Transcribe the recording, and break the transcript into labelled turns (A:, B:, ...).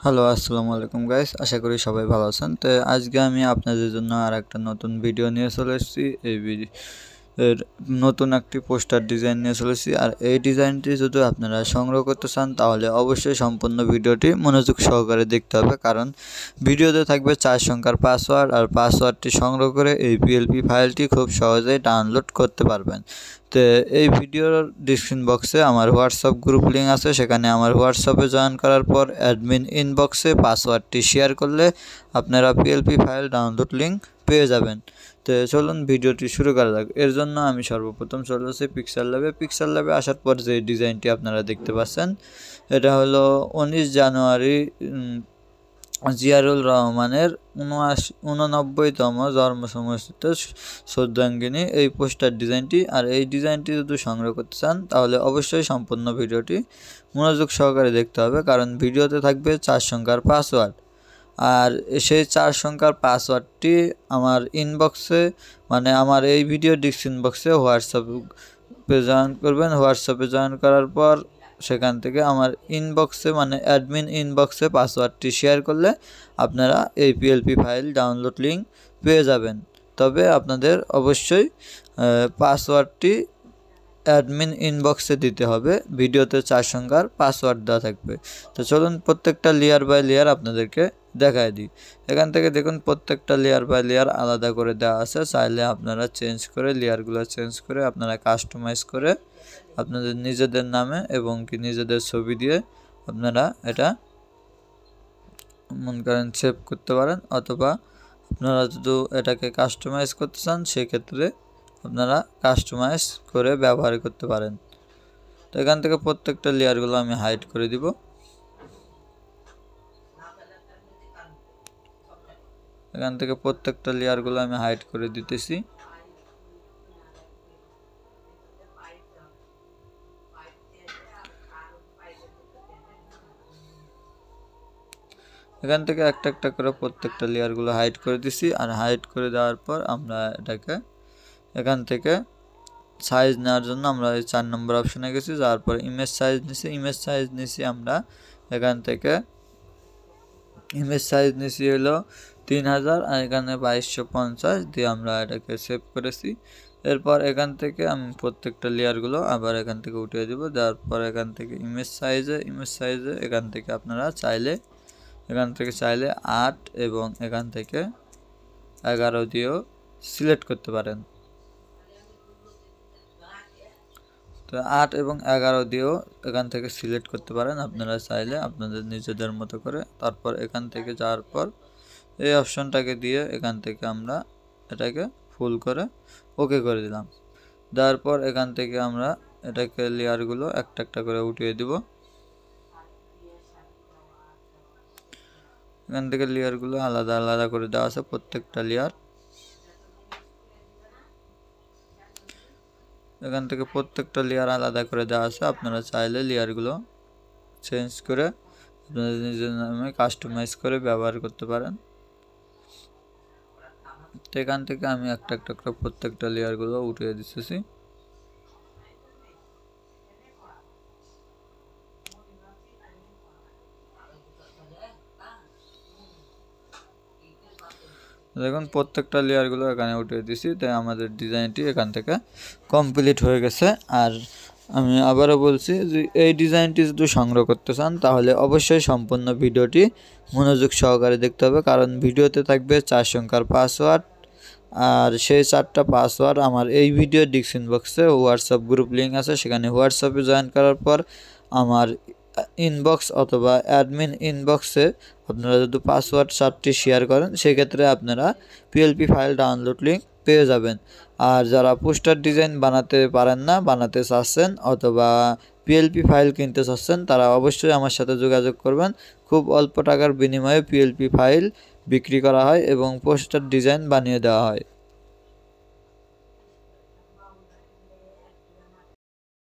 A: Hello, আসসালামু আলাইকুম guys. আশা করি সবাই ভালো আছেন। তো আজকে আমি আপনাদের জন্য আর একটা নতুন ভিডিও নিয়ে চলে এসেছি। এর নতুন একটি পোস্টার ডিজাইন নিয়ে চলে এসেছি। আর এই ডিজাইনটি যদি আপনারা সংগ্রহ করতে চান তাহলে অবশ্যই সম্পূর্ণ ভিডিওটি মনোযোগ সহকারে দেখতে হবে, কারণ ভিডিওতে থাকবে 4 সংখ্যার পাসওয়ার্ড, আর পাসওয়ার্ডটি সংগ্রহ করে এই পিএলপি ফাইলটি খুব সহজেই ডাউনলোড করতে পারবেন। তো এই ভিডিওর ডিসক্রিপশন বক্সে আমার হোয়াটসঅ্যাপ গ্রুপ লিঙ্ক আছে, সেখানে আমার হোয়াটসঅ্যাপে জয়েন করার পর অ্যাডমিন ইনবক্সে পাসওয়ার্ডটি শেয়ার করলে আপনারা পিএলপি ফাইল ডাউনলোড লিঙ্ক পেয়ে যাবেন। তো চলুন ভিডিওটি শুরু করা যাক। এর জন্য আমি সর্বপ্রথম চলে আসছি পিক্সেল ল্যাবে আসার পর যে ডিজাইনটি আপনারা দেখতে পাচ্ছেন, এটা হলো 19 জানুয়ারি জিয়ারুল রহমানের 89তম জন্মসমষ্টিত শ্রদ্ধাঞ্জলি এই পোস্টার ডিজাইনটি। আর এই ডিজাইনটি যদি সংগ্রহ করতে চান তাহলে অবশ্যই সম্পূর্ণ ভিডিওটি মনোযোগ সহকারে দেখতে হবে, কারণ ভিডিওতে থাকবে 4 সংখ্যার পাসওয়ার্ড। আর সেই 4 সংখ্যার পাসওয়ার্ডটি আমার ইনবক্সে, মানে আমার এই ভিডিও ডিসক্রিপশন বক্সে হোয়াটসঅ্যাপে জয়েন করবেন। হোয়াটসঅ্যাপে জয়েন করার পর সেখান থেকে আমার ইনবক্সে, মানে অ্যাডমিন ইনবক্সে পাসওয়ার্ডটি শেয়ার করলে আপনারা এই পিএলপি ফাইল ডাউনলোড লিঙ্ক পেয়ে যাবেন। তবে আপনাদের অবশ্যই পাসওয়ার্ডটি অ্যাডমিন ইনবক্সে দিতে হবে। ভিডিওতে 4 সংখ্যার পাসওয়ার্ড দেওয়া থাকবে। তো চলুন প্রত্যেকটা লেয়ার বাই লেয়ার আপনাদেরকে দেখায় দিই। এখান থেকে দেখুন প্রত্যেকটা লেয়ার বাই লেয়ার আলাদা করে দেওয়া আছে। চাইলে আপনারা চেঞ্জ করে লেয়ারগুলো চেঞ্জ করে আপনারা কাস্টমাইজ করে আপনাদের নিজেদের নামে এবং কি নিজেদের ছবি দিয়ে আপনারা এটা মনে করেন সেভ করতে পারেন, অথবা আপনারা যদি এটাকে কাস্টমাইজ করতে চান সেক্ষেত্রে আপনারা কাস্টমাইজ করে ব্যবহার করতে পারেন। তো এখান থেকে প্রত্যেকটা লেয়ারগুলো আমি হাইড করে দিব। এখান থেকে প্রত্যেকটা লেয়ারগুলো আমি হাইড করে দিতেছি। এখান থেকে একটা একটা করে প্রত্যেকটা লেয়ারগুলো হাইড করে দিছি। আর হাইড করে দেওয়ার পর আমরা এটাকে এখান থেকে সাইজ নেওয়ার জন্য আমরা এই 4 নম্বর অপশানে গেছি, যাওয়ার পর ইমেজ সাইজ নিছি আমরা এখান থেকে ইমেজ সাইজ নিছি হলো 3000, আর এখানে 2250 দিয়ে আমরা এটাকে সেভ করেছি। এরপর এখান থেকে আমি প্রত্যেকটা লেয়ারগুলো আবার এখান থেকে উঠিয়ে দেবো। দেওয়ার পর এখান থেকে ইমেজ সাইজে এখান থেকে আপনারা চাইলে 8 এবং এখান থেকে 11 দিয়েও সিলেক্ট করতে পারেন। তো 8 এবং 11 দিয়েও এখান থেকে সিলেক্ট করতে পারেন আপনারা চাইলে আপনাদের নিজেদের মতো করে। তারপর এখান থেকে যাওয়ার পর এই অপশনটাকে দিয়ে এখান থেকে আমরা এটাকে ফুল করে ওকে করে দিলাম। দেওয়ার পর এখান থেকে আমরা এটাকে লেয়ারগুলো একটা একটা করে উঠিয়ে দিব। এখান থেকে লেয়ারগুলো আলাদা আলাদা করে দেওয়া আছে প্রত্যেকটা লেয়ার। এখান থেকে প্রত্যেকটা লেয়ার আলাদা করে দেওয়া আছে। আপনারা চাইলে লেয়ারগুলো চেঞ্জ করে আপনাদের নিজের নামে কাস্টমাইজ করে ব্যবহার করতে পারেন। তো এখান থেকে আমি একটা একটা করে প্রত্যেকটা লেয়ারগুলো উঠিয়ে দিতেছি। দেখুন প্রত্যেকটা লেয়ারগুলো এখানে উঠিয়ে দিছি। তাই আমাদের ডিজাইনটি এখান থেকে কমপ্লিট হয়ে গেছে। আর আমি আবারও বলছি যে এই ডিজাইনটি যদি সংগ্রহ করতে চান তাহলে অবশ্যই সম্পূর্ণ ভিডিওটি মনোযোগ সহকারে দেখতে হবে, কারণ ভিডিওতে থাকবে 4 সংখ্যার পাসওয়ার্ড। আর সেই 4টা পাসওয়ার্ড আমার এই ভিডিও ডিসক্রিপশন বক্সে হোয়াটসঅ্যাপ গ্রুপ লিঙ্ক আছে, সেখানে হোয়াটসঅ্যাপে জয়েন করার পর আমার ইনবক্স অথবা অ্যাডমিন ইনবক্সে আপনারা যদি পাসওয়ার্ড 4টি শেয়ার করেন সেক্ষেত্রে আপনারা পিএলপি ফাইল ডাউনলোড লিঙ্ক পেয়ে যাবেন। আর যারা পোস্টার ডিজাইন বানাতে চাচ্ছেন অথবা পিএলপি ফাইল কিনতে চাচ্ছেন তারা অবশ্যই আমার সাথে যোগাযোগ করবেন। খুব অল্প টাকার বিনিময়ে পিএলপি ফাইল বিক্রি করা হয় এবং পোস্টার ডিজাইন বানিয়ে দেওয়া হয়।